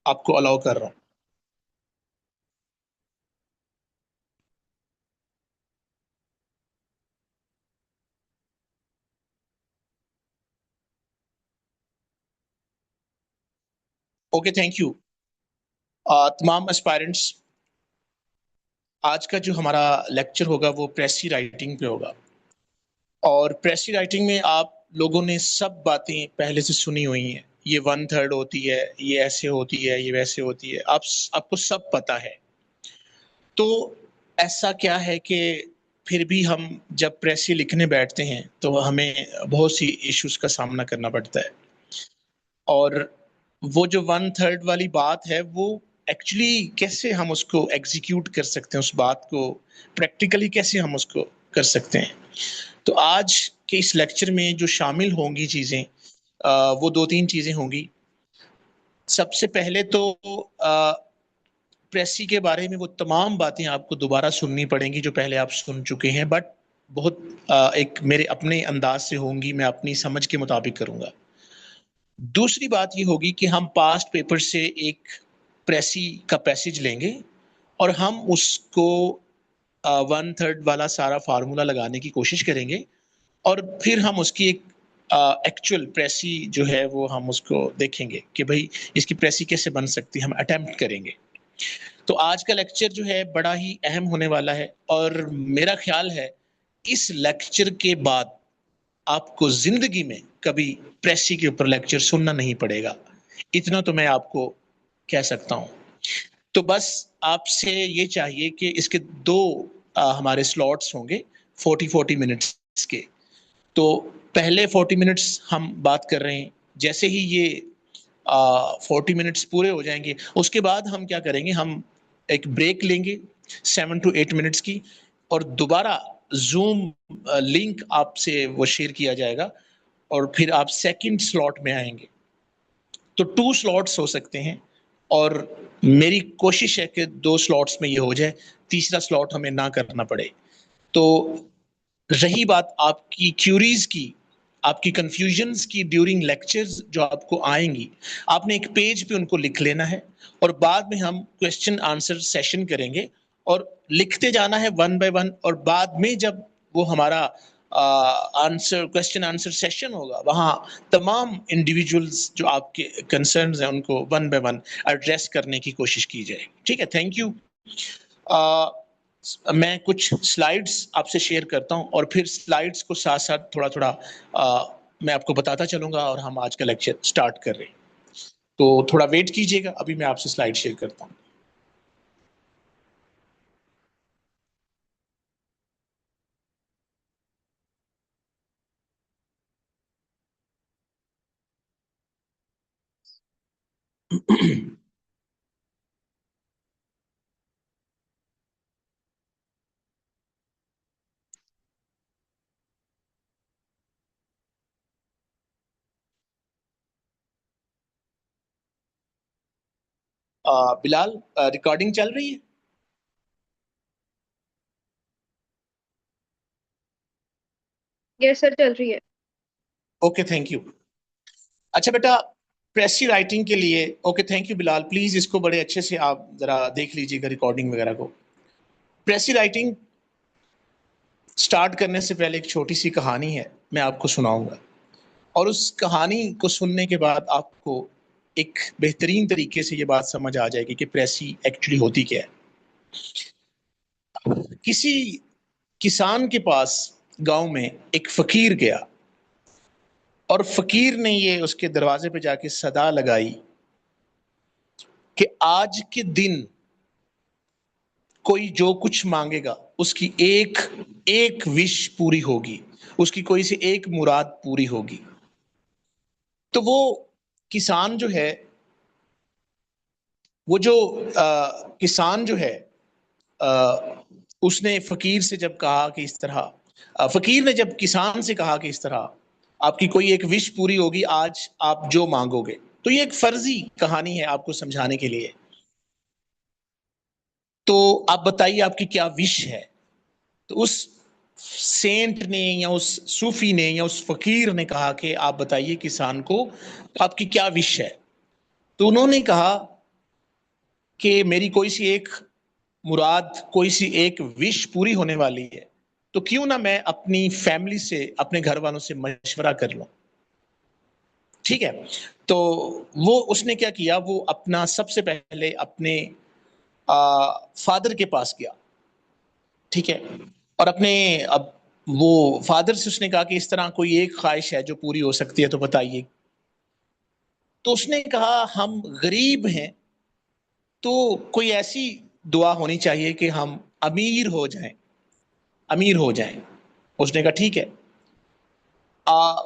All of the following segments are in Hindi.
आपको अलाउ कर रहा हूँ। Okay, thank you. तमाम एस्पायरेंट्स, आज का जो हमारा लेक्चर होगा वो प्रेसी राइटिंग पे होगा। और प्रेसी राइटिंग में आप लोगों ने सब बातें पहले से सुनी हुई हैं। ये वन थर्ड होती है, ये ऐसे होती है, ये वैसे होती है, आपको सब पता है। तो ऐसा क्या है कि फिर भी हम जब प्रेसी लिखने बैठते हैं तो हमें बहुत सी इश्यूज का सामना करना पड़ता है। और वो जो वन थर्ड वाली बात है वो एक्चुअली कैसे हम उसको एग्जीक्यूट कर सकते हैं, उस बात को प्रैक्टिकली कैसे हम उसको कर सकते हैं। तो आज के इस लेक्चर में जो शामिल होंगी चीजें, वो दो तीन चीजें होंगी। सबसे पहले तो प्रेसी के बारे में वो तमाम बातें आपको दोबारा सुननी पड़ेंगी जो पहले आप सुन चुके हैं, बट बहुत एक मेरे अपने अंदाज से होंगी, मैं अपनी समझ के मुताबिक करूंगा। दूसरी बात ये होगी कि हम पास्ट पेपर से एक प्रेसी का पैसेज लेंगे और हम उसको वन थर्ड वाला सारा फार्मूला लगाने की कोशिश करेंगे। और फिर हम उसकी एक एक्चुअल प्रेसी जो है वो हम उसको देखेंगे कि भाई इसकी प्रेसी कैसे बन सकती है, हम अटेम्प्ट करेंगे। तो आज का लेक्चर जो है बड़ा ही अहम होने वाला है, और मेरा ख्याल है इस लेक्चर के बाद आपको जिंदगी में कभी प्रेसी के ऊपर लेक्चर सुनना नहीं पड़ेगा। इतना तो मैं आपको कह सकता हूं। तो बस आपसे ये चाहिए कि इसके दो हमारे स्लॉट्स होंगे 40-40 मिनट्स के। तो पहले 40 मिनट्स हम बात कर रहे हैं। जैसे ही ये 40 मिनट्स पूरे हो जाएंगे उसके बाद हम क्या करेंगे, हम एक ब्रेक लेंगे 7 to 8 मिनट्स की, और दोबारा जूम लिंक आपसे वो शेयर किया जाएगा और फिर आप सेकंड स्लॉट में आएंगे। तो 2 स्लॉट्स हो सकते हैं, और मेरी कोशिश है कि 2 स्लॉट्स में ये हो जाए, तीसरा स्लॉट हमें ना करना पड़े। तो रही बात आपकी क्यूरीज की, आपकी कंफ्यूजन्स की ड्यूरिंग लेक्चर्स जो आपको आएंगी, आपने एक पेज पे उनको लिख लेना है, और बाद में हम क्वेश्चन आंसर सेशन करेंगे और लिखते जाना है वन बाय वन। और बाद में जब वो हमारा आंसर क्वेश्चन आंसर सेशन होगा, वहां तमाम इंडिविजुअल्स जो आपके कंसर्न्स हैं उनको वन बाय वन एड्रेस करने की कोशिश की जाए। ठीक है, थैंक यू। मैं कुछ स्लाइड्स आपसे शेयर करता हूं और फिर स्लाइड्स को साथ साथ थोड़ा थोड़ा मैं आपको बताता चलूंगा, और हम आज का लेक्चर स्टार्ट कर रहे हैं। तो थोड़ा वेट कीजिएगा, अभी मैं आपसे स्लाइड शेयर करता हूं। बिलाल, रिकॉर्डिंग चल रही है? यस सर, चल रही है। Okay, thank you. अच्छा बेटा, प्रेसी राइटिंग के लिए, okay thank you Bilal, please इसको बड़े अच्छे से आप जरा देख लीजिएगा रिकॉर्डिंग वगैरह को। प्रेसी राइटिंग स्टार्ट करने से पहले एक छोटी सी कहानी है, मैं आपको सुनाऊंगा, और उस कहानी को सुनने के बाद आपको एक बेहतरीन तरीके से ये बात समझ आ जाएगी कि प्रेसी एक्चुअली होती क्या है। किसी किसान के पास गांव में एक फकीर गया, और फकीर ने ये उसके दरवाजे पे जाके सदा लगाई कि आज के दिन कोई जो कुछ मांगेगा उसकी एक एक विश पूरी होगी, उसकी कोई सी एक मुराद पूरी होगी। तो वो किसान जो है, वो जो किसान जो है, उसने फकीर से जब कहा कि इस तरह, फकीर ने जब किसान से कहा कि इस तरह आपकी कोई एक विश पूरी होगी आज, आप जो मांगोगे। तो ये एक फर्जी कहानी है आपको समझाने के लिए। तो आप बताइए आपकी क्या विश है। तो उस सेंट ने या उस सूफी ने या उस फकीर ने कहा कि आप बताइए किसान को आपकी क्या विश है। तो उन्होंने कहा कि मेरी कोई सी एक मुराद, कोई सी एक विश पूरी होने वाली है, तो क्यों ना मैं अपनी फैमिली से, अपने घर वालों से मशवरा कर लूं। ठीक है, तो वो उसने क्या किया, वो अपना सबसे पहले अपने फादर के पास गया। ठीक है, और अपने अब वो फादर से उसने कहा कि इस तरह कोई एक ख्वाहिश है जो पूरी हो सकती है, तो बताइए। तो उसने कहा हम गरीब हैं, तो कोई ऐसी दुआ होनी चाहिए कि हम अमीर हो जाएं, अमीर हो जाएं। उसने कहा ठीक है।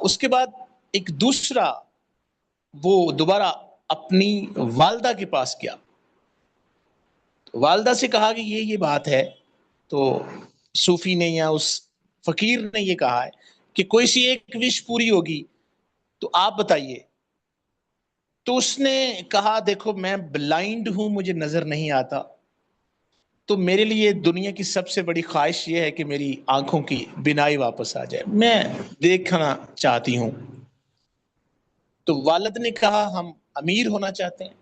उसके बाद एक दूसरा, वो दोबारा अपनी वालदा के पास गया, तो वालदा से कहा कि ये बात है। तो सूफी ने या उस फकीर ने ये कहा है कि कोई सी एक विश पूरी होगी, तो आप बताइए। तो उसने कहा देखो मैं ब्लाइंड हूं, मुझे नजर नहीं आता, तो मेरे लिए दुनिया की सबसे बड़ी ख्वाहिश ये है कि मेरी आंखों की बिनाई वापस आ जाए, मैं देखना चाहती हूं। तो वालिद ने कहा हम अमीर होना चाहते हैं,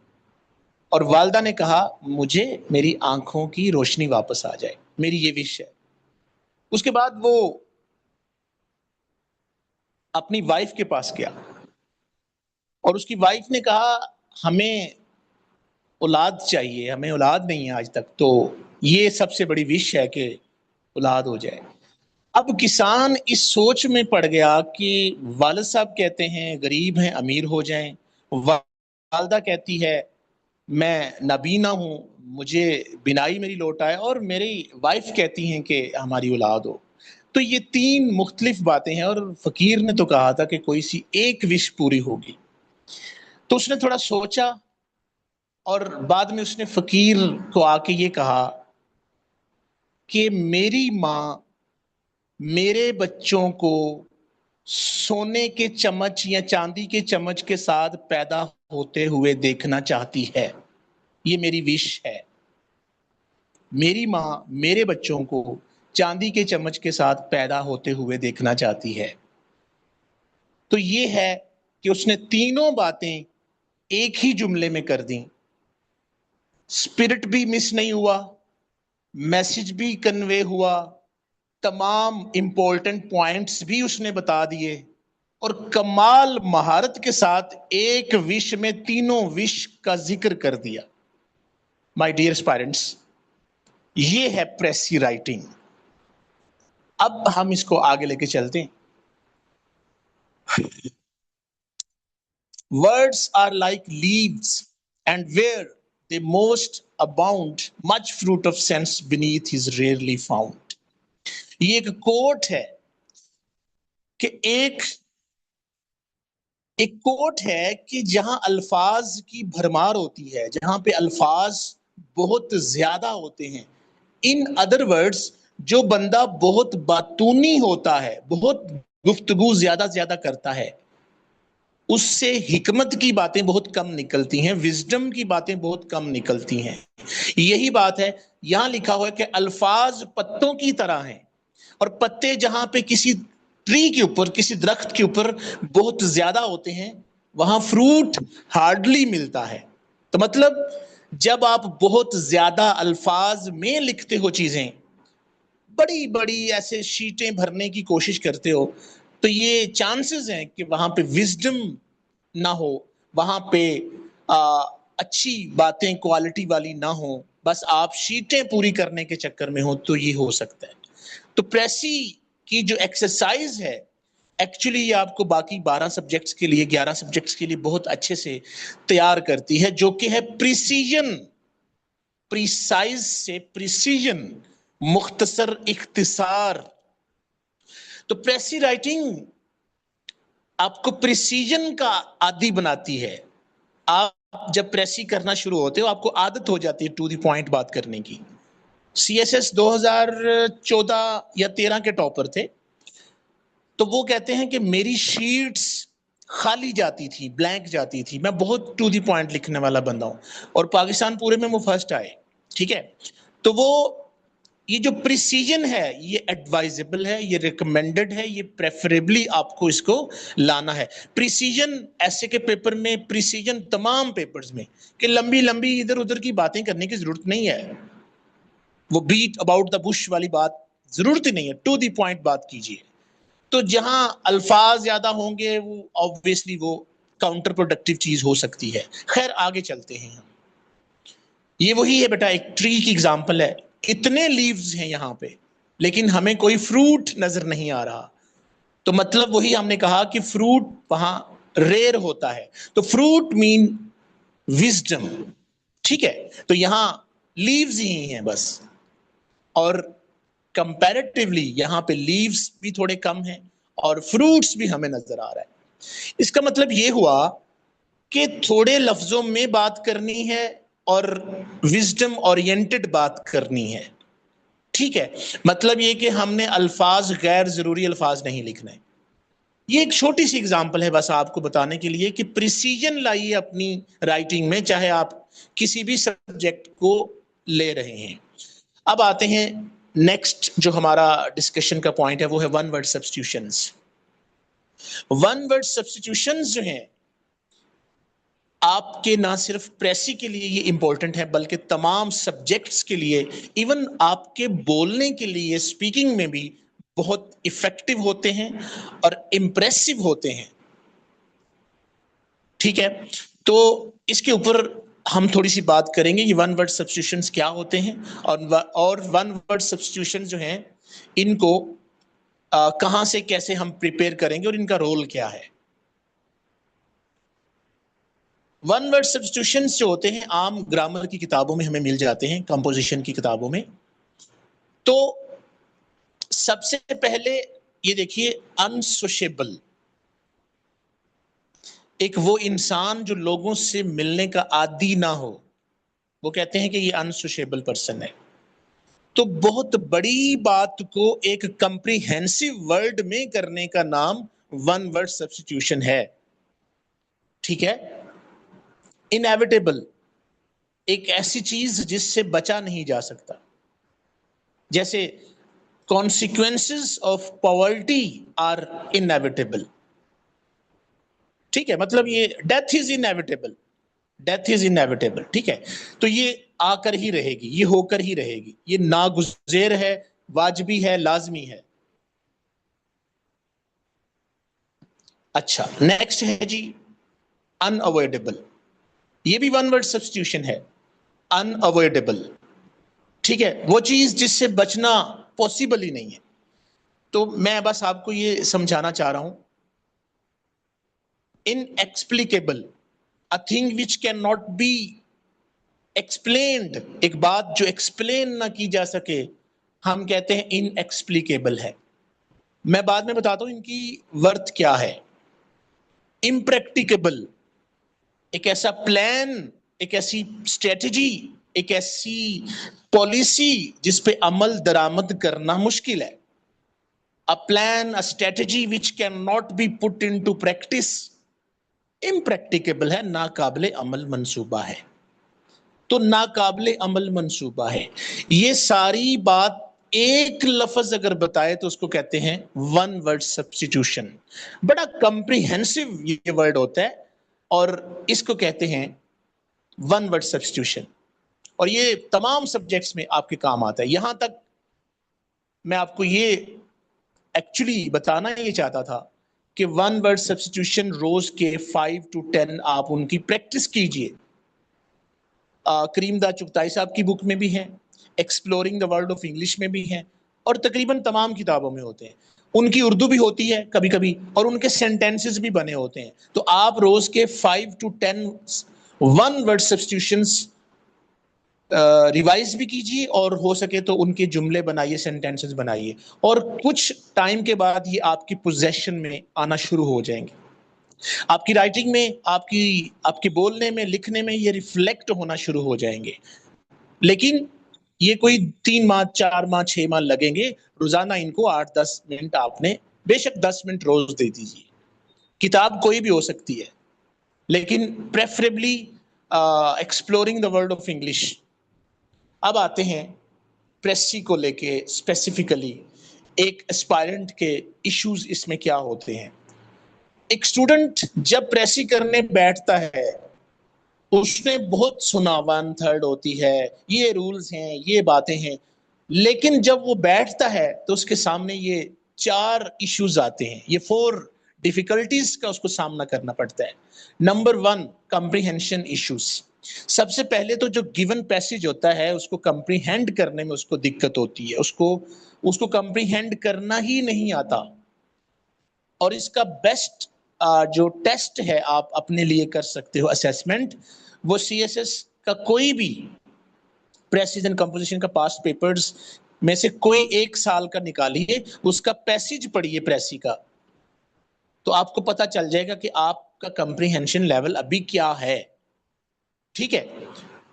और वालदा ने कहा मुझे मेरी आंखों की रोशनी वापस आ जाए, मेरी ये विश है। उसके बाद वो अपनी वाइफ के पास गया, और उसकी वाइफ ने कहा हमें औलाद चाहिए, हमें औलाद नहीं है आज तक, तो ये सबसे बड़ी विश है कि औलाद हो जाए। अब किसान इस सोच में पड़ गया कि वालिद साहब कहते हैं गरीब हैं, अमीर हो जाएं, वालदा कहती है मैं नबीना हूं, मुझे बिनाई मेरी लौट आए, और मेरी वाइफ कहती हैं कि हमारी औलाद हो। तो ये तीन मुख्तलिफ बातें हैं, और फकीर ने तो कहा था कि कोई सी एक विश पूरी होगी। तो उसने थोड़ा सोचा, और बाद में उसने फकीर को आके ये कहा कि मेरी माँ मेरे बच्चों को सोने के चम्मच या चांदी के चम्मच के साथ पैदा होते हुए देखना चाहती है, ये मेरी विश है। मेरी माँ मेरे बच्चों को चांदी के चम्मच के साथ पैदा होते हुए देखना चाहती है। तो ये है कि उसने तीनों बातें एक ही जुमले में कर दी। स्पिरिट भी मिस नहीं हुआ, मैसेज भी कन्वे हुआ, तमाम इंपॉर्टेंट पॉइंट्स भी उसने बता दिए, और कमाल महारत के साथ एक विश में तीनों विश का जिक्र कर दिया। माय डियर पेरेंट्स, ये है प्रेसी राइटिंग। अब हम इसको आगे लेके चलते हैं। Words are like leaves, and where they most abound, much fruit of sense beneath is rarely found. ये एक कोट है कि एक कोट है कि जहां अल्फाज की भरमार होती है, जहां पे अल्फाज बहुत ज्यादा होते हैं, इन अदर वर्ड्स जो बंदा बहुत बातूनी होता है, बहुत गुफ्तगू ज्यादा करता है, उससे हिकमत की बातें बहुत कम निकलती हैं, विजडम की बातें बहुत कम निकलती हैं। यही बात है, यहां लिखा हुआ है कि अल्फाज पत्तों की तरह हैं, और पत्ते जहां पे किसी ट्री के ऊपर, किसी दरख्त के ऊपर बहुत ज्यादा होते हैं, वहां फ्रूट हार्डली मिलता है। तो मतलब जब आप बहुत ज्यादा अल्फाज में लिखते हो चीजें, बड़ी बड़ी ऐसे शीटें भरने की कोशिश करते हो, तो ये चांसेस हैं कि वहां पे विजडम ना हो, वहां पे आ, अच्छी बातें क्वालिटी वाली ना हो, बस आप शीटें पूरी करने के चक्कर में हो, तो ये हो सकता है। तो प्रेसी की जो एक्सरसाइज है, एक्चुअली ये आपको बाकी 12 सब्जेक्ट्स के लिए, 11 सब्जेक्ट्स के लिए बहुत अच्छे से तैयार करती है, जो कि है प्रिसीजन। प्रिसाइज से प्रिसीजन, मुख्तसर, इख्तिसार। तो प्रेसी राइटिंग आपको प्रिसीजन का आदी बनाती है। आप जब प्रेसी करना शुरू होते हो, आपको आदत हो जाती है टू द पॉइंट बात करने की। सीएसएस 2014 या 13 के टॉपर थे, तो वो कहते हैं कि मेरी शीट्स खाली जाती थी, ब्लैंक जाती थी, मैं बहुत टू द पॉइंट लिखने वाला बंदा हूं, और पाकिस्तान पूरे में वो फर्स्ट आए। ठीक है, तो वो ये जो प्रिसीजन है ये एडवाइजेबल है, ये रिकमेंडेड है, ये प्रेफरेबली आपको इसको लाना है। प्रिसीजन ऐसे के पेपर में, प्रिसीजन तमाम पेपर्स में, कि लंबी लंबी इधर उधर की बातें करने की जरूरत नहीं है, वो बीट अबाउट द बुश वाली बात जरूरत ही नहीं है, टू द पॉइंट बात कीजिए। तो जहां अल्फाज ज्यादा होंगे वो ऑब्वियसली वो काउंटर प्रोडक्टिव चीज हो सकती है। खैर आगे चलते हैं हम। ये वही है बेटा, एक ट्री की एग्जांपल है, इतने लीव्स हैं यहां पे लेकिन हमें कोई फ्रूट नजर नहीं आ रहा। तो मतलब वही हमने कहा कि फ्रूट वहां रेयर होता है, तो फ्रूट मीन विजडम। ठीक है, तो यहां लीव्स ही हैं बस, और कंपैरेटिवली यहां पे लीव्स भी थोड़े कम हैं और फ्रूट्स भी हमें नजर आ रहा है। इसका मतलब ये हुआ कि थोड़े लफ्जों में बात करनी है और विजडम ओरिएंटेड बात करनी है। ठीक है, मतलब ये कि हमने अल्फाज, गैर जरूरी अल्फाज नहीं लिखने। ये एक छोटी सी एग्जांपल है बस आपको बताने के लिए कि प्रिसीजन लाइए अपनी राइटिंग में, चाहे आप किसी भी सब्जेक्ट को ले रहे हैं। अब आते हैं नेक्स्ट, जो हमारा डिस्कशन का पॉइंट है वो है one word substitutions. One word substitutions जो हैं आपके ना सिर्फ प्रेसी के लिए ये इंपॉर्टेंट है बल्कि तमाम सब्जेक्ट्स के लिए, इवन आपके बोलने के लिए, स्पीकिंग में भी बहुत इफेक्टिव होते हैं और इंप्रेसिव होते हैं। ठीक है, तो इसके ऊपर हम थोड़ी सी बात करेंगे, ये वन वर्ड सब्स्टिट्यूशंस क्या होते हैं और वन वर्ड सब्स्टिट्यूशन जो हैं इनको कहां से कैसे हम प्रिपेयर करेंगे और इनका रोल क्या है। वन वर्ड सब्स्टिट्यूशंस जो होते हैं आम ग्रामर की किताबों में हमें मिल जाते हैं, कंपोजिशन की किताबों में। तो सबसे पहले ये देखिए, अनसोशेबल, एक वो इंसान जो लोगों से मिलने का आदी ना हो, वो कहते हैं कि ये अनसोशेबल पर्सन है। तो बहुत बड़ी बात को एक कंप्रीहेंसिव वर्ड में करने का नाम वन वर्ड सब्स्टिट्यूशन है। ठीक है, इनएविटेबल, एक ऐसी चीज जिससे बचा नहीं जा सकता, जैसे consequences of poverty are inevitable. ठीक है, मतलब ये death is inevitable, death is inevitable. ठीक है, तो ये आकर ही रहेगी, ये होकर ही रहेगी, ये नागुज़ेर है, वाजिबी है, लाजमी है। अच्छा, नेक्स्ट है जी अनअवॉइडेबल। ये भी वन वर्ड सब्स्टिट्यूशन है, अनअवॉइडेबल। ठीक है, वो चीज जिससे बचना पॉसिबल ही नहीं है। तो मैं बस आपको ये समझाना चाह रहा हूं, inexplicable, a thing which can not be explained, एक बात जो एक्सप्लेन ना की जा सके, हम कहते हैं इनएक्सप्लिकेबल है। मैं बाद में बताता हूं इनकी वर्थ क्या है। इम्प्रैक्टिकेबल, एक ऐसा प्लान, एक ऐसी स्ट्रेटजी, एक ऐसी पॉलिसी जिस पे अमल दरामद करना मुश्किल है। A plan, a strategy which can not be put into practice, impracticable है, नाकाबिले अमल मंसूबा है। तो नाकाबिले अमल मंसूबा है। ये सारी बात एक लफ्ज अगर बताए तो उसको कहते हैं वन वर्ड सब्स्टिट्यूशन। बड़ा कंप्रीहेंसिव ये वर्ड होता है और इसको कहते हैं वन वर्ड सब्स्टिट्यूशन, और ये तमाम सब्जेक्ट्स में आपके काम आता है। यहां तक मैं आपको ये एक्चुअली बताना ये चाहता था कि वन वर्ड सब्स्टिट्यूशन रोज के 5 to 10 आप उनकी प्रैक्टिस कीजिए। करीम दा चुगताई साहब की बुक में भी हैं, exploring the world of English में भी हैं, और तकरीबन तमाम किताबों में होते हैं। उनकी उर्दू भी होती है कभी कभी, और उनके सेंटेंसेस भी बने होते हैं। तो आप रोज के 5 to 10 one word substitutions revise भी कीजिए, और हो सके तो उनके जुमले बनाइए, सेंटेंसेस बनाइए, और कुछ टाइम के बाद ये आपकी पोजेशन में आना शुरू हो जाएंगे। आपकी राइटिंग में, आपके बोलने में, लिखने में ये रिफ्लेक्ट होना शुरू हो जाएंगे। लेकिन ये कोई 3 माह, 4 माह, 6 माह लगेंगे। रोजाना इनको 8-10 मिनट आपने, बेशक 10 मिनट रोज दे दीजिए। किताब कोई भी हो सकती है, लेकिन preferably exploring the world of English. अब आते हैं प्रेसी को लेके स्पेसिफिकली एक एस्पायरेंट के इश्यूज इसमें क्या होते हैं। एक स्टूडेंट जब प्रेसी करने बैठता है, उसने बहुत सुना, 1/3 होती है, ये रूल्स हैं, ये बातें हैं, लेकिन जब वो बैठता है तो उसके सामने ये 4 इश्यूज आते हैं, ये 4 डिफिकल्टीज का उसको सामना करना पड़ता है। Number 1, comprehension issues. सबसे पहले तो जो गिवन पैसेज होता है उसको कंप्रीहेंड करने में उसको दिक्कत होती है, उसको कंप्रीहेंड करना ही नहीं आता। और इसका बेस्ट जो टेस्ट है आप अपने लिए कर सकते हो असेसमेंट, वो CSS का कोई भी प्रेसिज एंड कंपोजिशन का पास्ट पेपर्स में से कोई 1 साल का निकालिए, उसका पैसेज पढ़िए प्रेसी का, तो आपको पता चल जाएगा कि आपका कंप्रीहेंशन लेवल अभी क्या है। ठीक है,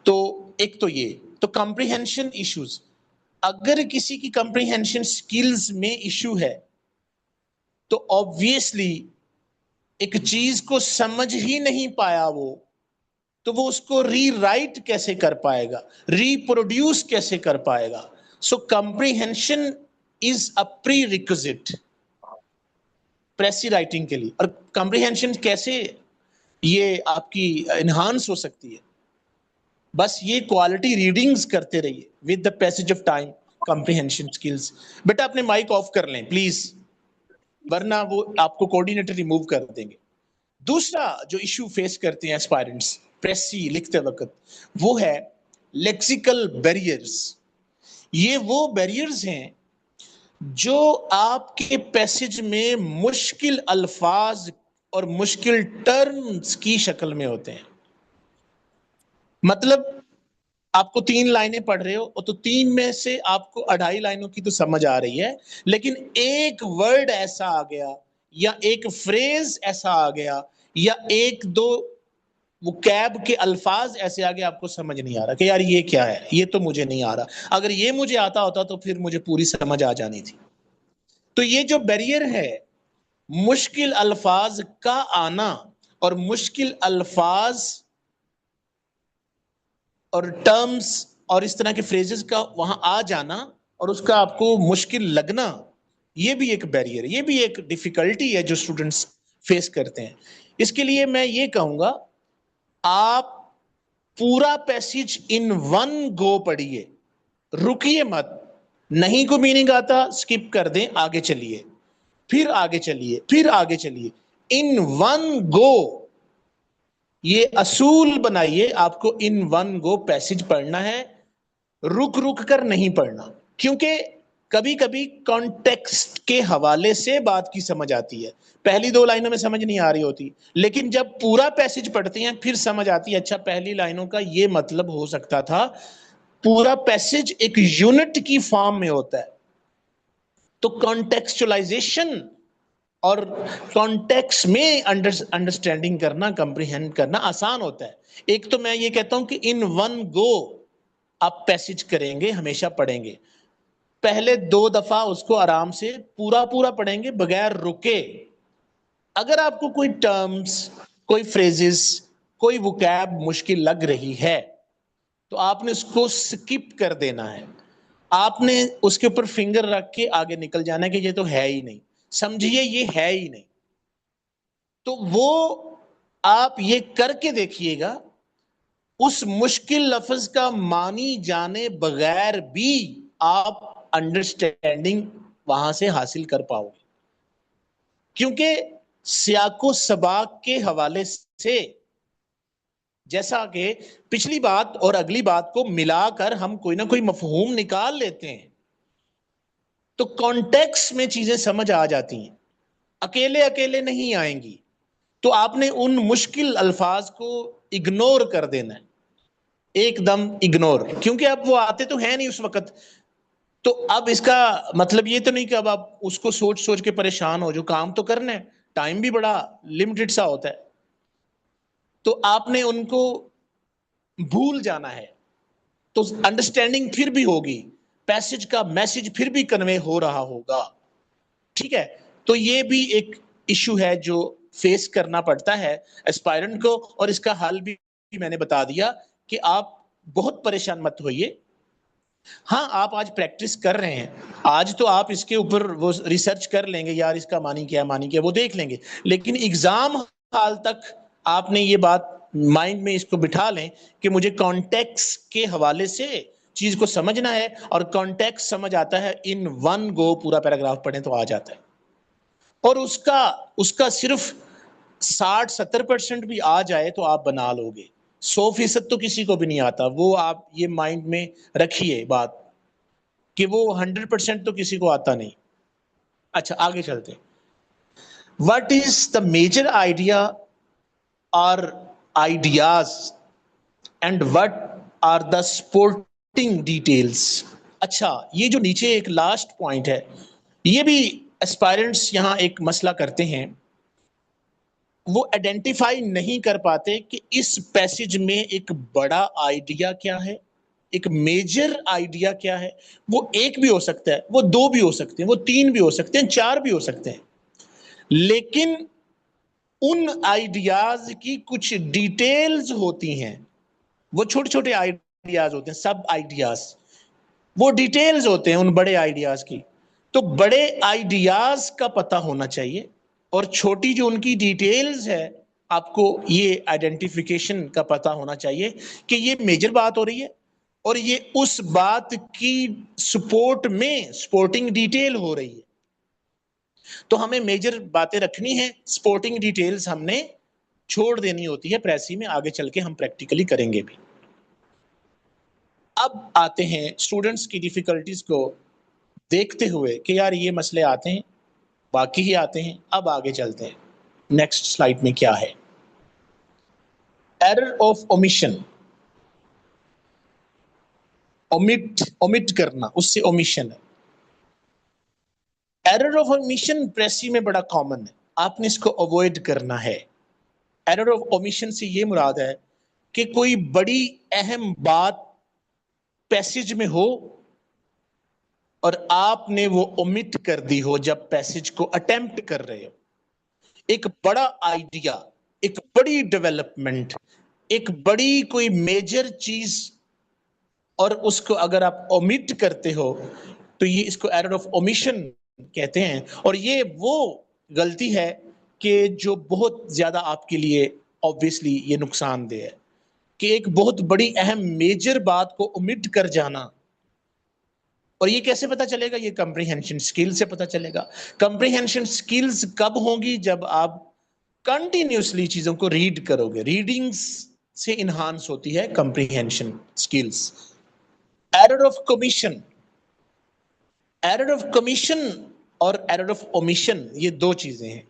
तो एक तो ये तो कंप्रीहेंशन इश्यूज। अगर किसी की कंप्रीहेंशन स्किल्स में इश्यू है तो ऑब्वियसली एक चीज को समझ ही नहीं पाया वो, तो वो उसको रीराइट कैसे कर पाएगा, रिप्रोड्यूस कैसे कर पाएगा। So comprehension is a prerequisite precis writing के लिए। और कंप्रीहेंशन कैसे ये आपकी इनहांस हो सकती है, बस ये क्वालिटी रीडिंग्स करते रहिए with the passage of time, comprehension skills. बेटा अपने माइक ऑफ कर लें प्लीज, वरना वो आपको कोऑर्डिनेटर रिमूव कर देंगे। दूसरा जो इश्यू फेस करते हैं एस्पायरेंट्स प्रेसी लिखते वक्त, वो है लेक्सिकल बैरियर्स। ये वो बैरियर्स हैं जो आपके पैसेज में मुश्किल अल्फाज और मुश्किल टर्म्स की शक्ल में होते हैं। मतलब आपको 3 लाइनें पढ़ रहे हो तो 3 में से आपको 2.5 लाइनों की तो समझ आ रही है, लेकिन एक वर्ड ऐसा आ गया या एक फ्रेज ऐसा आ गया या 1-2 वोकैब के अल्फाज ऐसे आगे आपको समझ नहीं आ रहा कि यार ये क्या है, ये तो मुझे नहीं आ रहा। अगर ये मुझे आता होता तो फिर मुझे पूरी समझ आ जानी थी। तो ये जो बैरियर है मुश्किल अल्फाज का आना और मुश्किल अल्फाज और टर्म्स और इस तरह के फ्रेजेस का वहां आ जाना और उसका आपको मुश्किल लगना, ये भी एक बैरियर, ये भी एक डिफिकल्टी है जो स्टूडेंट्स फेस करते हैं। इसके लिए मैं ये कहूंगा, आप पूरा पैसेज इन 1 गो पढ़िए, रुकिए मत। नहीं को मीनिंग आता स्किप कर दें, आगे चलिए, फिर आगे चलिए, फिर आगे चलिए, इन 1 गो। ये असूल बनाइए, आपको इन 1 गो पैसेज पढ़ना है, रुक रुक कर नहीं पढ़ना। क्योंकि कभी कभी कॉन्टेक्स्ट के हवाले से बात की समझ आती है, पहली 2 लाइनों में समझ नहीं आ रही होती, लेकिन जब पूरा पैसेज पढ़ते हैं फिर समझ आती है, अच्छा पहली लाइनों का ये मतलब हो सकता था। पूरा पैसेज एक यूनिट की फॉर्म में होता है, तो कॉन्टेक्चुअलाइजेशन और कॉन्टेक्स्ट में अंडरस्टैंडिंग करना, कंप्रीहेंड करना आसान होता है। एक तो मैं ये कहता हूं कि इन 1 गो आप पैसेज करेंगे, हमेशा पढ़ेंगे, पहले 2 दफा उसको आराम से पूरा पूरा पढ़ेंगे बगैर रुके। अगर आपको कोई टर्म्स, कोई फ्रेजेस, कोई वोकैब मुश्किल लग रही है तो आपने उसको स्किप कर देना है, आपने उसके ऊपर फिंगर रख के आगे निकल जाना है कि ये तो है ही नहीं, समझिए ये है ही नहीं। तो वो आप ये करके देखिएगा, उस मुश्किल लफ्ज का मानी जाने बगैर भी आप अंडरस्टैंडिंग वहां से हासिल कर पाओगे। क्योंकि सियाको सबाक के हवाले से, जैसा कि पिछली बात और अगली बात को मिलाकर हम कोई ना कोई मफहूम निकाल लेते हैं, तो कॉन्टेक्स्ट में चीजें समझ आ जाती हैं, अकेले अकेले नहीं आएंगी। तो आपने उन मुश्किल अल्फाज को इग्नोर कर देना है, एकदम इग्नोर, क्योंकि अब वो आते तो हैं नहीं उस वक्त। तो अब इसका मतलब ये तो नहीं कि अब आप उसको सोच सोच के परेशान हो, जो काम तो करना है, टाइम भी बड़ा लिमिटेड सा होता है, तो आपने उनको भूल जाना है, तो अंडरस्टैंडिंग फिर भी होगी, पैसेज का मैसेज फिर भी कन्वे हो रहा होगा। ठीक है, तो ये भी एक इशू है जो फेस करना पड़ता है एस्पायरेंट को, और इसका हल भी मैंने बता दिया कि आप बहुत परेशान मत होइए, हाँ, आप आज प्रैक्टिस कर रहे हैं, आज तो आप इसके ऊपर वो रिसर्च कर लेंगे, यार इसका मानी क्या मानी क्या, वो देख लेंगे, लेकिन एग्जाम हाल तक आपने ये बात माइंड में इसको बिठा लें कि मुझे कॉन्टेक्स्ट के हवाले से चीज को समझना है, और कॉन्टेक्स्ट समझ आता है इन वन गो, पूरा पैराग्राफ पढ़ें तो आ जाता है। और उसका उसका सिर्फ 60-70% भी आ जाए तो आप बना लोगे। 100% तो किसी को भी नहीं आता, वो आप ये माइंड में रखिए बात, कि वो 100% तो किसी को आता नहीं। अच्छा, आगे चलते। What is the major idea और ideas and what are the supporting details. अच्छा, ये जो नीचे एक लास्ट पॉइंट है, ये भी एस्पायरेंट्स यहां एक मसला करते हैं, वो आइडेंटिफाई नहीं कर पाते कि इस पैसेज में एक बड़ा आइडिया क्या है, एक मेजर आइडिया क्या है। वो एक भी हो सकता है, वो दो भी हो सकते हैं, वो तीन भी हो सकते हैं, चार भी हो सकते हैं, लेकिन उन आइडियाज की कुछ डिटेल्स होती हैं। वो छोटे छोटे आइडियाज होते हैं, सब आइडियाज, वो डिटेल्स होते हैं उन बड़े आइडियाज की। तो बड़े आइडियाज का पता होना चाहिए, और छोटी जो उनकी डिटेल्स है, आपको ये आइडेंटिफिकेशन का पता होना चाहिए कि ये मेजर बात हो रही है, और ये उस बात की सपोर्ट में सपोर्टिंग डिटेल हो रही है। तो हमें मेजर बातें रखनी है, सपोर्टिंग डिटेल्स हमने छोड़ देनी होती है प्रेसी में, आगे चल के हम प्रैक्टिकली करेंगे भी। अब आते हैं स्टूडेंट्स की डिफिकल्टीज को देखते हुए कि यार ये मसले आते हैं, बाकी ही आते हैं। अब आगे चलते हैं, नेक्स्ट स्लाइड में क्या है। एरर ऑफ ओमिशन, ओमिट करना, उससे ओमिशन है। एरर ऑफ ओमिशन प्रेसी में बड़ा कॉमन है, आपने इसको अवॉइड करना है। एरर ऑफ ओमिशन से ये मुराद है कि कोई बड़ी अहम बात पैसेज में हो और आपने वो ओमिट कर दी हो जब पैसेज को अटेम्प्ट कर रहे हो। एक बड़ा आइडिया, एक बड़ी डेवलपमेंट, एक बड़ी कोई मेजर चीज, और उसको अगर आप ओमिट करते हो तो ये इसको एरर ऑफ ओमिशन कहते हैं। और ये वो गलती है कि जो बहुत ज्यादा आपके लिए ऑब्वियसली ये नुकसानदेह है, कि एक बहुत बड़ी अहम मेजर बात को ओमिट कर जाना। और ये कैसे पता चलेगा? ये कंप्रीहेंशन स्किल से पता चलेगा। कंप्रीहेंशन स्किल्स कब होंगी? जब आप कंटिन्यूसली चीजों को रीड करोगे, रीडिंग्स से इनहांस होती है comprehension skills. Error of commission, error of commission और एरर ऑफ ओमिशन ये दो चीजें हैं।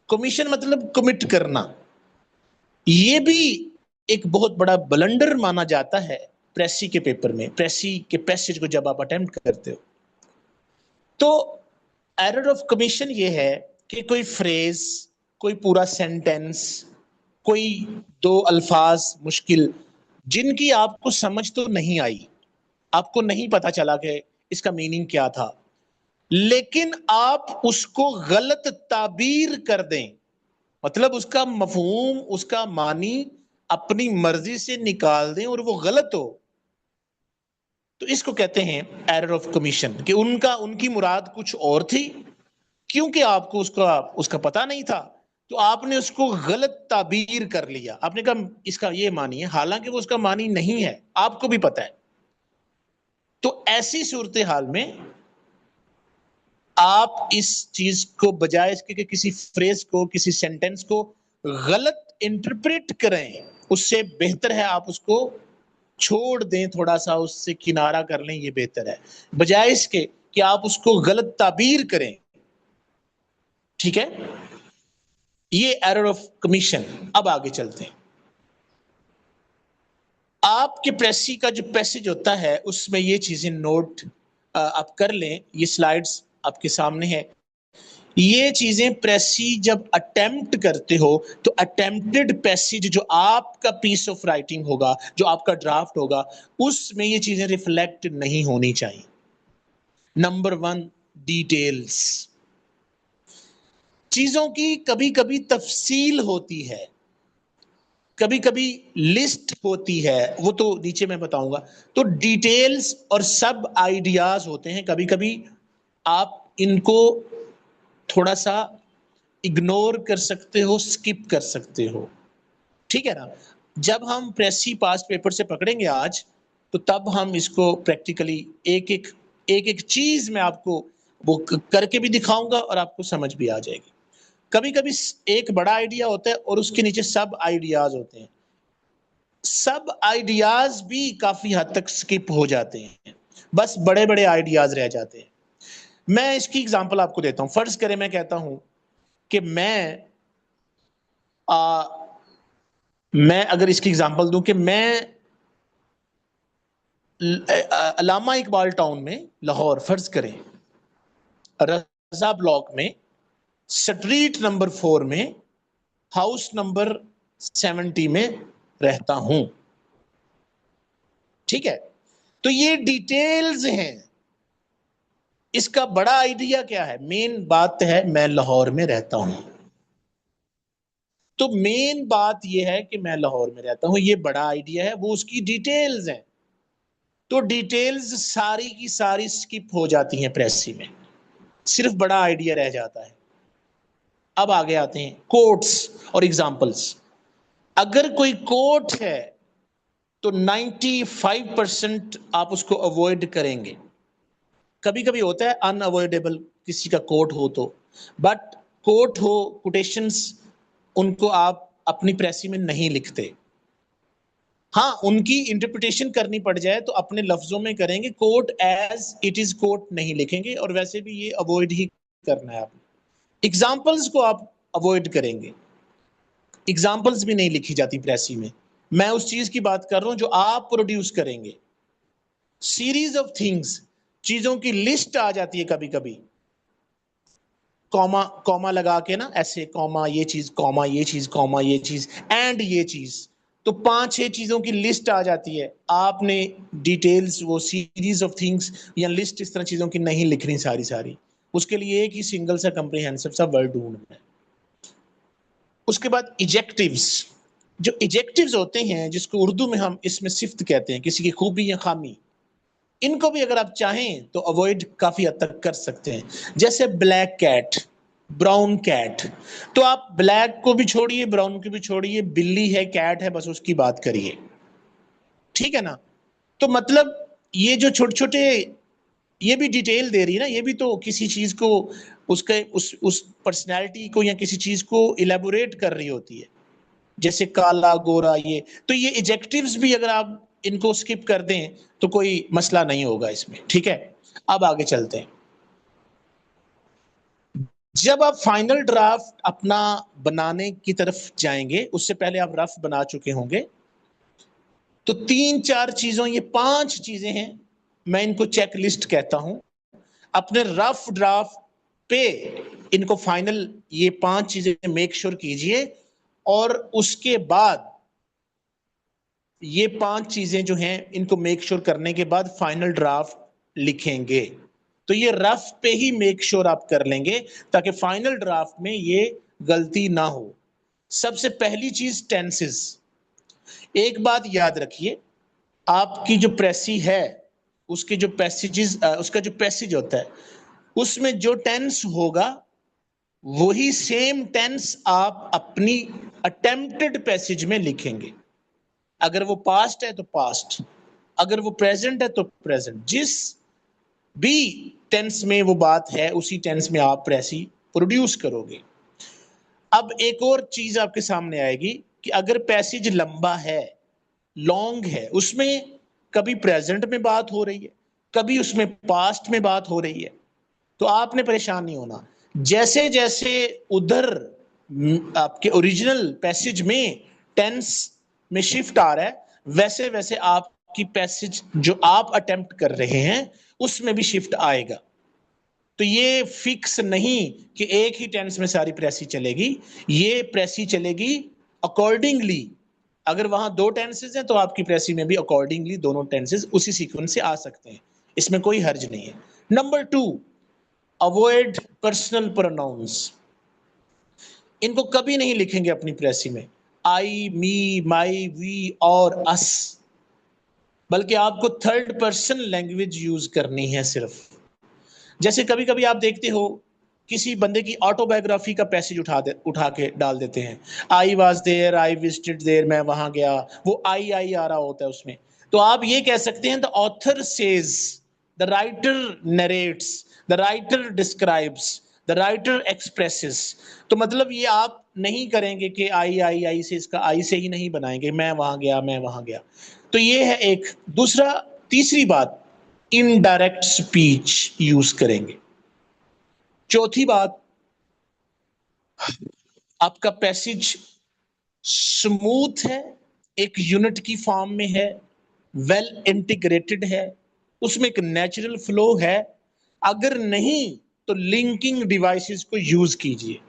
कमीशन मतलब कमिट करना, ये भी एक बहुत बड़ा ब्लंडर माना जाता है प्रेसी के पेपर में, प्रेसी के पैसेज को जब आप अटेम्प्ट करते हो। तो एरर ऑफ कमीशन ये है कि कोई फ्रेज, कोई पूरा सेंटेंस, कोई दो अल्फाज मुश्किल, जिनकी आपको समझ तो नहीं आई, आपको नहीं पता चला कि इसका मीनिंग क्या था, लेकिन आप उसको गलत ताबीर कर दें, मतलब उसका मफहूम, उसका मानी अपनी मर्जी से निकाल दें और वो गलत हो, तो इसको कहते हैं एरर ऑफ कमीशन, कि उनकी मुराद कुछ और थी, क्योंकि आपको उसका उसका पता नहीं था, तो आपने उसको गलत ताबीर कर लिया। आपने कहा इसका ये मानी है, हालांकि वो उसका मानी नहीं है, आपको भी पता है। तो ऐसी सूरत हाल में आप इस चीज को, बजाय इसके कि किसी फ्रेज को, किसी सेंटेंस को गलत इंटरप्रेट करें, उससे बेहतर है आप उसको छोड़ दें, थोड़ा सा उससे किनारा कर लें, ये बेहतर है, बजाय इसके कि आप उसको गलत ताबीर करें। ठीक है, ये एरर ऑफ कमीशन। अब आगे चलते हैं। आपके प्रेसी का जो पैसेज होता है उसमें ये चीजें नोट आप कर लें, ये स्लाइड्स आपके सामने है। ये चीजें प्रेसी जब अटेम्प्ट करते हो तो अटेम्प्टेड पैसेज जो आपका पीस ऑफ राइटिंग होगा, जो आपका ड्राफ्ट होगा, उसमें ये चीजें रिफ्लेक्ट नहीं होनी चाहिए। Number 1, details. चीजों की कभी कभी तफसील होती है, कभी कभी लिस्ट होती है, वो तो नीचे मैं बताऊंगा। तो डिटेल्स और सब आइडियाज होते हैं, कभी कभी आप इनको थोड़ा सा इग्नोर कर सकते हो, स्किप कर सकते हो, ठीक है ना। जब हम प्रेसी पास पेपर से पकड़ेंगे आज, तो तब हम इसको प्रैक्टिकली एक एक चीज मैं आपको वो करके भी दिखाऊंगा और आपको समझ भी आ जाएगी। कभी कभी एक बड़ा आइडिया होता है और उसके नीचे सब आइडियाज होते हैं, सब आइडियाज भी काफी हद तक स्किप हो जाते हैं, बस बड़े बड़े आइडियाज रह जाते हैं। मैं इसकी एग्जांपल आपको देता हूं। फर्ज करें मैं कहता हूं कि आ, मैं अगर इसकी एग्जांपल दूं कि मैं अलामा इकबाल टाउन में लाहौर फर्ज करें, रजा ब्लॉक में, स्ट्रीट नंबर 4 में, हाउस नंबर 70 में रहता हूं, ठीक है। तो ये डिटेल्स हैं। इसका बड़ा आइडिया क्या है? मेन बात है मैं लाहौर में रहता हूं। तो मेन बात यह है कि मैं लाहौर में रहता हूं, ये बड़ा आइडिया है, वो उसकी डिटेल्स हैं। तो डिटेल्स सारी की सारी स्किप हो जाती हैं प्रेसी में, सिर्फ बड़ा आइडिया रह जाता है। अब आगे आते हैं कोट्स और एग्जांपल्स। अगर कोई कोट है तो 95% आप उसको अवॉइड करेंगे। कभी कभी होता है अनअवॉइडेबल किसी का कोट हो तो, बट कोट हो, कोटेशंस, उनको आप अपनी प्रेसी में नहीं लिखते। हाँ, उनकी इंटरप्रिटेशन करनी पड़ जाए तो अपने लफ्जों में करेंगे, quote as it is quote नहीं लिखेंगे, और वैसे भी ये अवॉइड ही करना है आपने। एग्जाम्पल्स को आप अवॉइड करेंगे, एग्जाम्पल्स भी नहीं लिखी जाती प्रेसी में। मैं उस चीज की बात कर रहा हूं जो आप प्रोड्यूस करेंगे। सीरीज ऑफ थिंग्स, चीजों की लिस्ट आ जाती है कभी कभी, कॉमा कॉमा लगा के ना, ऐसे कॉमा ये चीज, कॉमा ये चीज, कॉमा ये चीज, एंड ये चीज, तो 5-6 चीजों की लिस्ट आ जाती है। आपने डिटेल्स, वो सीरीज ऑफ थिंग्स या लिस्ट इस तरह चीजों की नहीं लिखनी सारी सारी, उसके लिए एक ही सिंगल सा कंप्रिहेंसिव सा वर्ड ढूंढना है। उसके बाद इजेक्टिव्स, जो इजेक्टिव्स होते हैं जिसको उर्दू में हम इसमें सिफ्त कहते हैं, किसी की खूबी या खामी, इनको भी अगर आप चाहें तो अवॉइड काफी हद तक कर सकते हैं। जैसे ब्लैक कैट, ब्राउन कैट, तो आप ब्लैक को भी छोड़िए, ब्राउन को भी छोड़िए, बिल्ली है, कैट है, बस उसकी बात करिए, ठीक है ना। तो मतलब ये जो छोटे छोटे, ये भी डिटेल दे रही है ना, ये भी तो किसी चीज को, उसके उस पर्सनैलिटी को या किसी चीज को इलेबोरेट कर रही होती है। जैसे काला गोरा, ये तो ये एडजेक्टिव्स भी अगर आप इनको स्किप कर दें तो कोई मसला नहीं होगा इसमें, ठीक है। अब आगे चलते हैं। जब आप फाइनल ड्राफ्ट अपना बनाने की तरफ जाएंगे, उससे पहले आप रफ बना चुके होंगे, तो 3-4 चीजों, ये 5 चीजें हैं, मैं इनको चेक लिस्ट कहता हूं। अपने रफ ड्राफ्ट पे इनको फाइनल, ये 5 चीजें मेक श्योर कीजिए, और उसके बाद ये 5 चीजें जो हैं इनको मेक श्योर करने के बाद फाइनल ड्राफ्ट लिखेंगे। तो ये रफ पे ही मेक श्योर आप कर लेंगे ताकि फाइनल ड्राफ्ट में ये गलती ना हो। सबसे पहली चीज टेंसेस। एक बात याद रखिए, आपकी जो प्रेसी है, उसके जो पैसेजेस, उसका जो पैसेज होता है, उसमें जो टेंस होगा वही सेम टेंस आप अपनी अटेम्प्टेड पैसेज में लिखेंगे। अगर वो पास्ट है तो पास्ट, अगर वो प्रेजेंट है तो प्रेजेंट, जिस भी टेंस में वो बात है उसी टेंस में आप प्रेसी प्रोड्यूस करोगे। अब एक और चीज आपके सामने आएगी कि अगर पैसेज लंबा है, लॉन्ग है, उसमें कभी प्रेजेंट में बात हो रही है, कभी उसमें पास्ट में बात हो रही है, तो आपने परेशान नहीं होना। जैसे जैसे उधर आपके ओरिजिनल पैसेज में टेंस में शिफ्ट आ रहा है, वैसे वैसे आपकी पैसेज जो आप अटेम्प्ट कर रहे हैं उसमें भी शिफ्ट आएगा। तो ये फिक्स नहीं कि एक ही टेंस में सारी प्रेसी चलेगी, ये प्रेसी चलेगी अकॉर्डिंगली। अगर वहां 2 टेंसेज हैं तो आपकी प्रेसी में भी अकॉर्डिंगली दोनों टेंसेज उसी सीक्वेंस से आ सकते हैं, इसमें कोई हर्ज नहीं है। Number 2, avoid personal pronouns. इनको कभी नहीं लिखेंगे अपनी प्रेसी में। आई, मी, माई, वी और अस, बल्कि आपको थर्ड पर्सन लैंग्वेज यूज करनी है सिर्फ। जैसे कभी कभी आप देखते हो किसी बंदे की ऑटोबायोग्राफी का पैसेज उठा के डाल देते हैं, I was there, I visited there, मैं वहां गया, वो आई आ रहा होता है उसमें। तो आप ये कह सकते हैं the author says, the writer narrates, the writer describes, the writer expresses. तो मतलब ये आप नहीं करेंगे कि आई से, इसका आई से ही नहीं बनाएंगे, मैं वहां गया, मैं वहां गया। तो ये है एक। दूसरा, तीसरी बात, इनडायरेक्ट स्पीच यूज करेंगे। चौथी बात, आपका पैसेज स्मूथ है, एक यूनिट की फॉर्म में है, वेल इंटीग्रेटेड है, उसमें एक नेचुरल फ्लो है। अगर नहीं तो लिंकिंग डिवाइसेस को यूज कीजिए,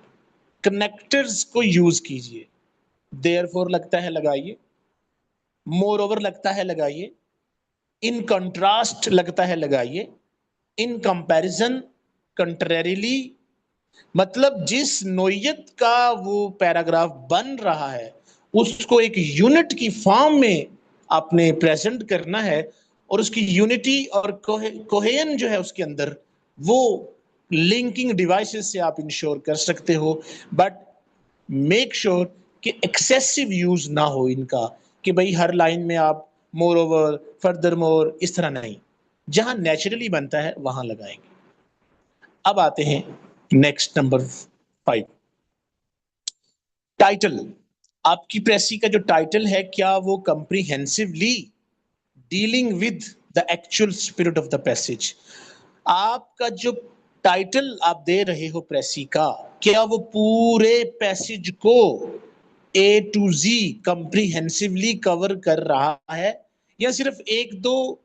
कनेक्टर्स को यूज कीजिए। देयरफॉर लगता है लगाइए, मोर ओवर लगता है लगाइए, इन कंट्रास्ट लगता है लगाइए, इन कंपैरिजन, कंट्रेरिली, मतलब जिस नोयत का वो पैराग्राफ बन रहा है उसको एक यूनिट की फॉर्म में आपने प्रेजेंट करना है, और उसकी यूनिटी और कोहेन जो है उसके अंदर, वो लिंकिंग डिवाइसेस से आप इंश्योर कर सकते हो। बट मेक श्योर कि एक्सेसिव यूज ना हो इनका, कि भाई हर लाइन में आप मोर ओवर, फर्दर मोर, इस तरह नहीं। जहां नेचुरली बनता है वहां लगाएंगे। अब आते हैं नेक्स्ट, नंबर 5, टाइटल। आपकी प्रेसी का जो टाइटल है, क्या वो comprehensively dealing with the actual spirit of the passage. आपका जो टाइटल आप दे रहे हो प्रेसी का, क्या वो पूरे पैसेज को ए टू जी कंप्रीहेंसिवली कवर कर रहा है, या सिर्फ एक दो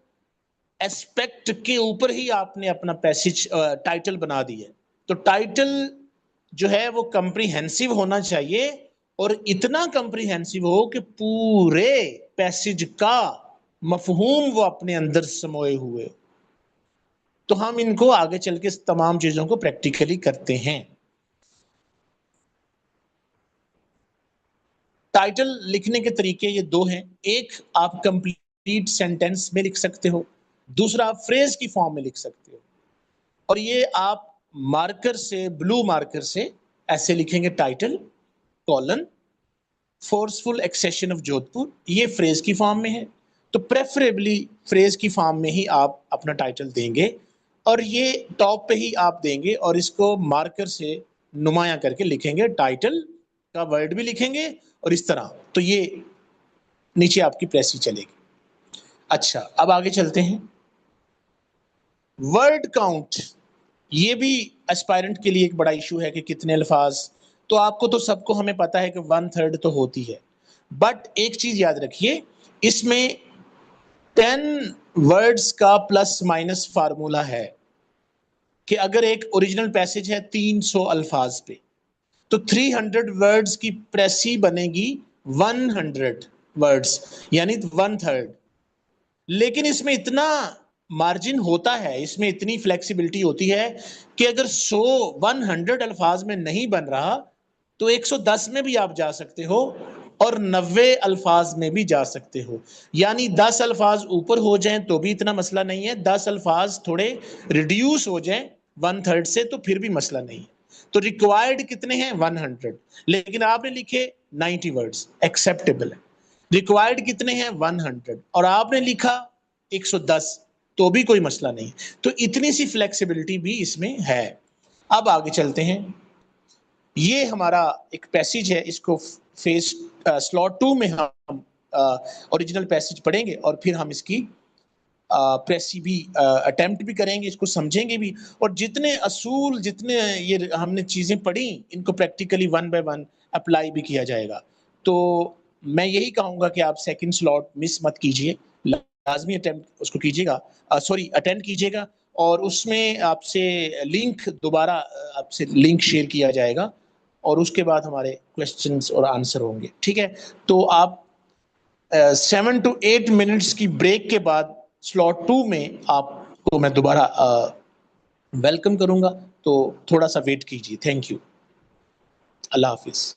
एस्पेक्ट के ऊपर ही आपने अपना पैसेज टाइटल बना दिया। तो टाइटल जो है वो कंप्रीहेंसिव होना चाहिए, और इतना कंप्रीहेंसिव हो कि पूरे पैसेज का मफहूम वो अपने अंदर समोए हुए। तो हम इनको आगे चल के तमाम चीजों को प्रैक्टिकली करते हैं। टाइटल लिखने के तरीके ये दो हैं। एक, आप कंप्लीट सेंटेंस में लिख सकते हो, दूसरा आप फ्रेज की फॉर्म में लिख सकते हो। और ये आप मार्कर से, ब्लू मार्कर से ऐसे लिखेंगे, title colon forceful accession of Jodhpur, ये फ्रेज की फॉर्म में है। तो प्रेफरेबली फ्रेज की फॉर्म में ही आप अपना टाइटल देंगे, और ये टॉप पे ही आप देंगे, और इसको मार्कर से नुमाया करके लिखेंगे, टाइटल का वर्ड भी लिखेंगे और इस तरह। तो ये नीचे आपकी प्रेस ही चलेगी। अच्छा, अब आगे चलते हैं। वर्ड काउंट, ये भी एस्पायरेंट के लिए एक बड़ा इशू है कि कितने अल्फाज। तो आपको तो सबको हमें पता है कि 1/3 तो होती है, बट एक चीज याद रखिए, इसमें 10 वर्ड्स का प्लस माइनस फार्मूला है, कि अगर एक ओरिजिनल पैसेज है 300 अल्फाज पे, तो 300 वर्ड्स की प्रेसी बनेगी 100 वर्ड्स, यानी 1/3। लेकिन इसमें इतना मार्जिन होता है, इसमें इतनी फ्लेक्सिबिलिटी होती है कि अगर 100 अल्फाज में नहीं बन रहा तो 110 में भी आप जा सकते हो, और 90 अल्फाज में भी जा सकते हो। यानी 10 अल्फाज ऊपर हो जाएं तो भी इतना मसला नहीं है, 10 अल्फाज थोड़े रिड्यूस हो जाएं 1/3 से तो फिर भी मसला नहीं है। तो रिक्वायर्ड कितने हैं? 100, लेकिन आपने लिखे 90 वर्ड्स, एक्सेप्टेबल है। रिक्वायर्ड कितने हैं? 100, और आपने लिखा 110, तो भी कोई मसला नहीं। तो इतनी सी फ्लेक्सिबिलिटी भी इसमें है। अब आगे चलते हैं। ये हमारा एक पैसेज है, इसको फेज स्लॉट 2 में हम ओरिजिनल पैसेज पढ़ेंगे, और फिर हम इसकी प्रेसी भी अटेम्प्ट भी करेंगे, इसको समझेंगे भी, और जितने असूल, जितने ये हमने चीजें पढ़ी, इनको प्रैक्टिकली 1 बाय 1 अप्लाई भी किया जाएगा। तो मैं यही कहूंगा कि आप सेकंड स्लॉट मिस मत कीजिए, लाजमी अटेम्प्ट उसको कीजिएगा, सॉरी अटेंड कीजिएगा, और उसमें आपसे लिंक दोबारा आपसे लिंक शेयर किया जाएगा, और उसके बाद हमारे क्वेश्चंस और आंसर होंगे। ठीक है, तो आप 7 to 8 मिनट्स की ब्रेक के बाद स्लॉट 2 में आपको मैं दोबारा वेलकम करूंगा, तो थोड़ा सा वेट कीजिए। Thank you, Allah Hafiz.